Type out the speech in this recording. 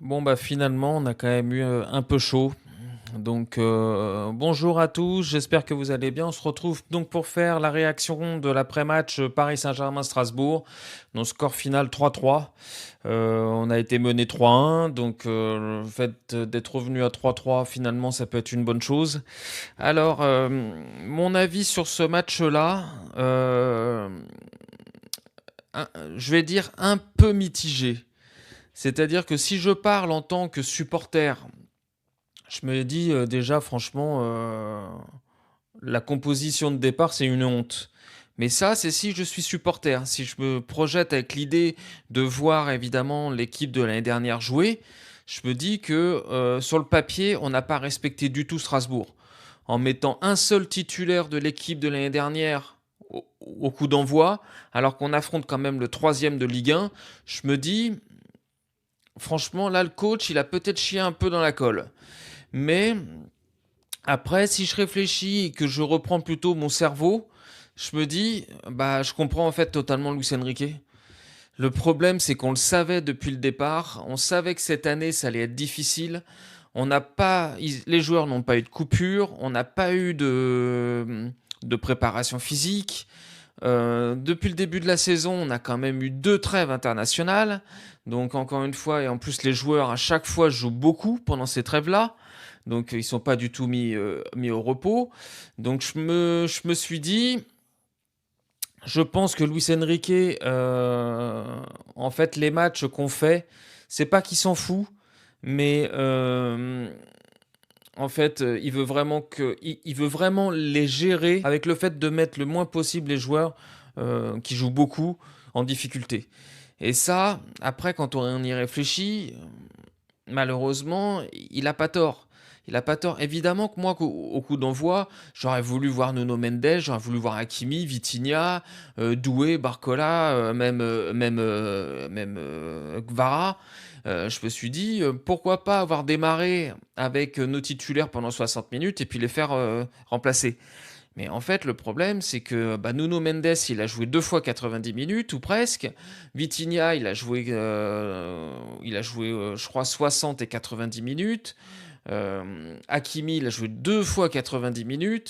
Bon, bah, finalement, on a quand même eu, un peu chaud. Donc, bonjour à tous, j'espère que vous allez bien. On se retrouve donc pour faire la réaction de l'après-match, Paris Saint-Germain-Strasbourg. Donc score final 3-3. On a été mené 3-1, donc le fait d'être revenu à 3-3, finalement, ça peut être une bonne chose. Alors, mon avis sur ce match-là, un je vais dire un peu mitigé. C'est-à-dire que si je parle en tant que supporter, je me dis, déjà franchement, la composition de départ, c'est une honte. Mais ça, c'est si je suis supporter. Si je me projette avec l'idée de voir évidemment l'équipe de l'année dernière jouer, je me dis que, sur le papier, on n'a pas respecté du tout Strasbourg. En mettant un seul titulaire de l'équipe de l'année dernière au coup d'envoi, alors qu'on affronte quand même le troisième de Ligue 1, je me dis: «Franchement, là, le coach, il a peut-être chié un peu dans la colle». Mais après, si je réfléchis et que je reprends plutôt mon cerveau, je me dis, bah, je comprends en fait totalement Luis Enrique. Le problème, c'est qu'on le savait depuis le départ. On savait que cette année, ça allait être difficile. On n'a pas, les joueurs n'ont pas eu de coupure. On n'a pas eu de préparation physique. Depuis le début de la saison, on a quand même eu 2 trêves internationales. Donc encore une fois, et en plus les joueurs à chaque fois jouent beaucoup pendant ces trêves-là. Donc ils sont pas du tout mis au repos. Donc je me suis dit, je pense que Luis Enrique, en fait, les matchs qu'on fait, c'est pas qu'il s'en fout, mais en fait, il veut vraiment les gérer avec le fait de mettre le moins possible les joueurs, qui jouent beaucoup, en difficulté. Et ça, après quand on y réfléchit, malheureusement, il a pas tort. Il a pas tort. Évidemment que moi, au coup d'envoi, j'aurais voulu voir Nuno Mendes, j'aurais voulu voir Hakimi, Vitinha, Doué, Barcola, même Kvara. Je me suis dit, pourquoi pas avoir démarré avec nos titulaires pendant 60 minutes et puis les faire remplacer. Mais en fait, le problème, c'est que bah, Nuno Mendes, il a joué 2 fois 90 minutes, ou presque. Vitinha, il a joué, je crois, 60 et 90 minutes. Hakimi, il a joué 2 fois 90 minutes.